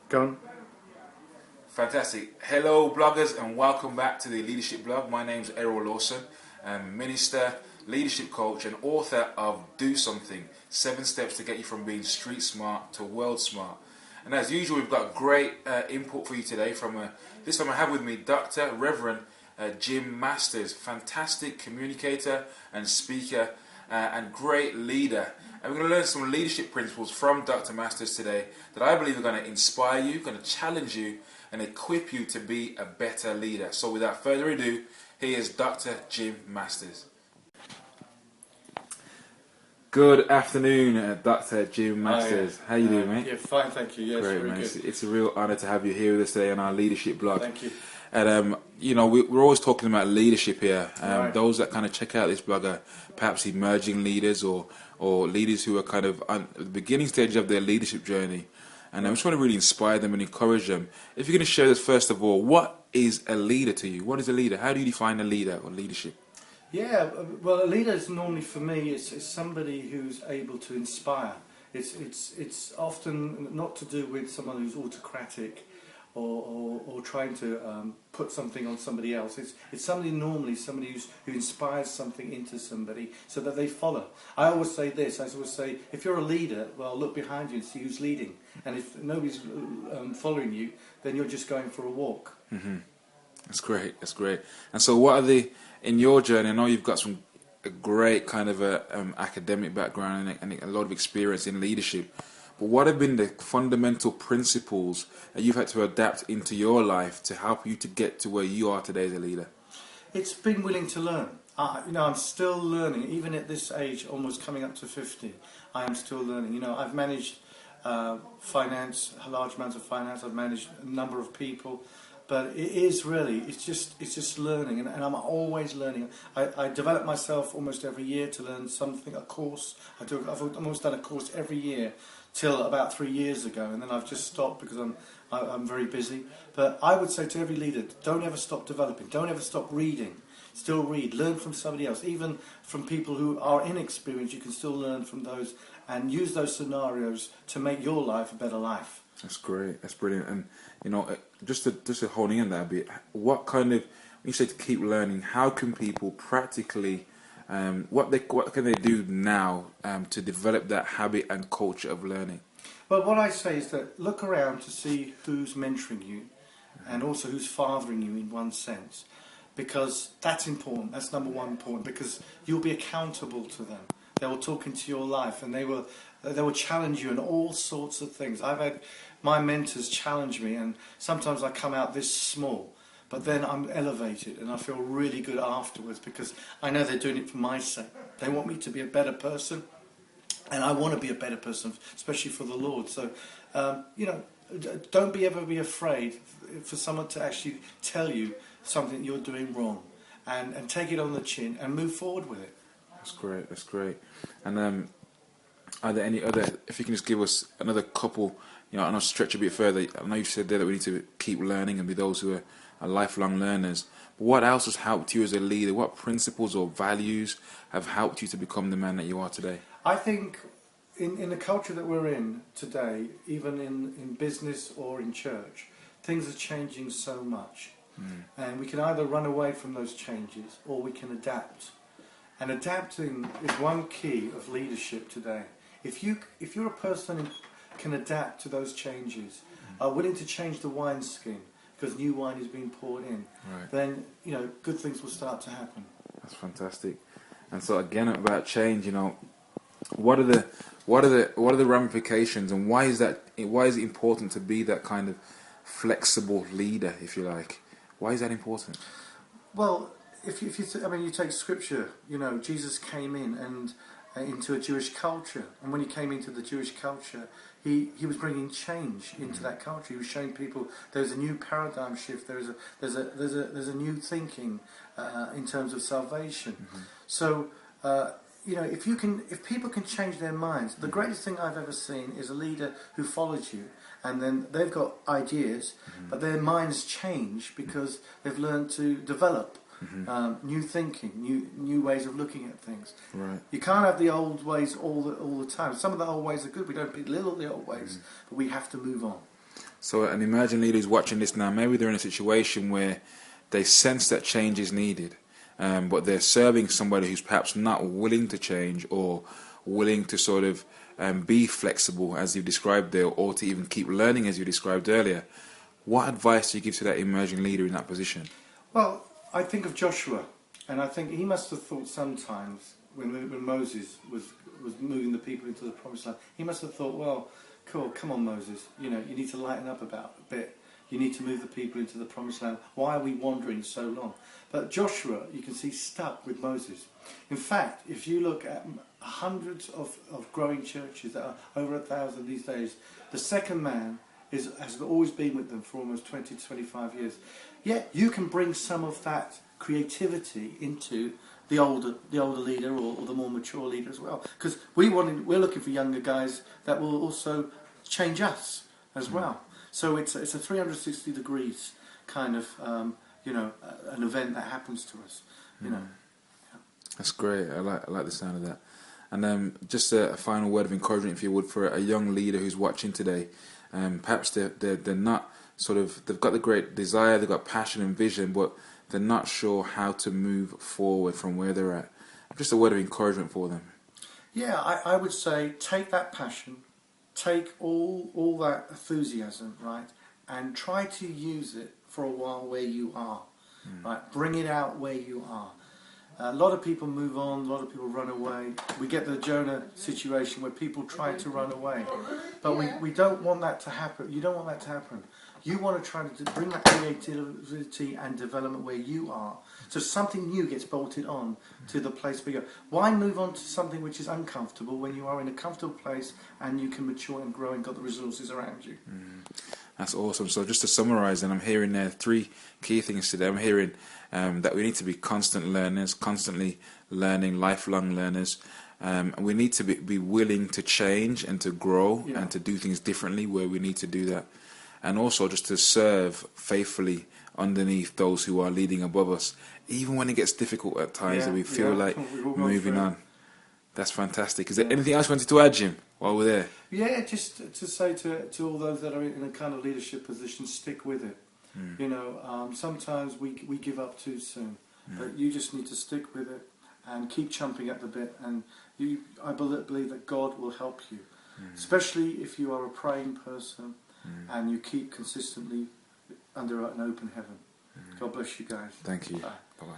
Go on. Fantastic. Hello bloggers and welcome back to the Leadership Blog. My name is Errol Lawson. I'm a minister, leadership coach and author of Do Something, 7 Steps to Get You From Being Street Smart to World Smart. And as usual, we've got great input for you today from this time I have with me Dr. Rev Jim Masters, fantastic communicator and speaker and great leader. And we're going to learn some leadership principles from Dr. Masters today that I believe are going to inspire you, going to challenge you and equip you to be a better leader. So without further ado, here is Dr. Jim Masters. Good afternoon, Dr. Jim Masters. How you doing, mate? Yeah, fine, thank you. Yes, great, very mate. good. It's a real honour to have you here with us today on our Leadership Blog. Thank you. And you know, we're always talking about leadership here. Right. Those that kind of check out this blog are perhaps emerging leaders or leaders who are kind of on the beginning stage of their leadership journey. And I just want to really inspire them and encourage them. If you're going to share this, first of all, what is a leader to you? What is a leader? How do you define a leader or leadership? Yeah, well, a leader is normally, for me, it's somebody who's able to inspire. It's often not to do with someone who's autocratic or trying to put something on somebody else. It's somebody who inspires something into somebody so that they follow. I always say this, if you're a leader, well, look behind you and see who's leading. And if nobody's following you, then you're just going for a walk. Mm-hmm. That's great, that's great. And so what are in your journey, I know you've got a great kind of academic background and a lot of experience in leadership. But what have been the fundamental principles that you've had to adapt into your life to help you to get to where you are today as a leader? It's been willing to learn. I'm still learning, even at this age, almost coming up to 50. I am still learning. I've managed finance, large amounts of finance. I've managed a number of people, but it's just learning, and I'm always learning. I develop myself almost every year to learn something, a course. I've almost done a course every year till about 3 years ago, and then I've just stopped because I'm very busy. But I would say to every leader, don't ever stop developing, don't ever stop reading. Still read, learn from somebody else, even from people who are inexperienced. You can still learn from those and use those scenarios to make your life a better life. That's great, that's brilliant. And just to hone in on that a bit, what kind of, when you say to keep learning, how can people practically what can they do now to develop that habit and culture of learning? Well, what I say is that look around to see who's mentoring you and also who's fathering you in one sense, because that's important. That's number one important, because you'll be accountable to them. They will talk into your life and they will challenge you in all sorts of things. I've had my mentors challenge me, and sometimes I come out this small, but then I'm elevated and I feel really good afterwards because I know they're doing it for my sake. They want me to be a better person, and I want to be a better person, especially for the Lord. So, don't ever be afraid for someone to actually tell you something you're doing wrong, and take it on the chin and move forward with it. That's great, that's great. And are there any other, if you can just give us another couple, and I'll stretch a bit further. I know you said there that we need to keep learning and be those who are lifelong learners. But what else has helped you as a leader? What principles or values have helped you to become the man that you are today? I think in the culture that we're in today, even in business or in church, things are changing so much. And we can either run away from those changes or we can adapt. And adapting is one key of leadership today. If you're a person who can adapt to those changes, are willing to change the wineskin because new wine is being poured in, right, then good things will start to happen. That's fantastic. And so again about change, what are the ramifications, and why is it important to be that kind of flexible leader, if you like? Why is that important? Well, if you take scripture, Jesus came in and into a Jewish culture, and when he came into the Jewish culture, he was bringing change into that culture. He was showing people there's a new paradigm shift. There's a new thinking in terms of salvation. So if people can change their minds, the greatest thing I've ever seen is a leader who follows you, and then they've got ideas, but their minds change because they've learned to develop new thinking, new ways of looking at things. Right. You can't have the old ways all the time. Some of the old ways are good. We don't belittle the old ways, but we have to move on. So an emerging leader who's watching this now, maybe they're in a situation where they sense that change is needed, but they're serving somebody who's perhaps not willing to change or willing to sort of be flexible, as you described there, or to even keep learning, as you described earlier. What advice do you give to that emerging leader in that position? Well, I think of Joshua, and I think he must have thought sometimes when Moses was moving the people into the promised land, he must have thought, well, cool, come on, Moses, you need to lighten up a bit. You need to move the people into the promised land. Why are we wandering so long? But Joshua, you can see, stuck with Moses. In fact, if you look at hundreds of growing churches that are over 1,000 these days, the second man has always been with them for almost 20 to 25 years. Yet you can bring some of that creativity into the older leader or the more mature leader as well. Because we're looking for younger guys that will also change us as well. So it's a 360 degrees kind of an event that happens to us. Yeah. That's great. I like the sound of that. And just a final word of encouragement, if you would, for a young leader who's watching today. Perhaps they're not they've got the great desire, they've got passion and vision, but they're not sure how to move forward from where they're at. Just a word of encouragement for them. Yeah, I would say take that passion, take all that enthusiasm, right, and try to use it for a while where you are, right? Bring it out where you are. A lot of people move on, a lot of people run away. We get the Jonah situation where people try to run away. But we don't want that to happen. You don't want that to happen. You want to try to bring that creativity and development where you are. So something new gets bolted on to the place where you go. Why move on to something which is uncomfortable when you are in a comfortable place and you can mature and grow and got the resources around you? That's awesome. So just to summarise, and I'm hearing there 3 key things today. I'm hearing that we need to be constant learners, constantly learning, lifelong learners. And we need to be willing to change and to grow and to do things differently where we need to do that. And also just to serve faithfully underneath those who are leading above us, even when it gets difficult at times and we feel like moving on. That's fantastic. Is there anything else you wanted to add, Jim, while we're there? Yeah, just to say to all those that are in a kind of leadership position, stick with it. Sometimes we give up too soon, but you just need to stick with it and keep chomping at the bit. And I believe that God will help you, especially if you are a praying person and you keep consistently under an open heaven. God bless you guys. Thank you. Bye. Bye-bye.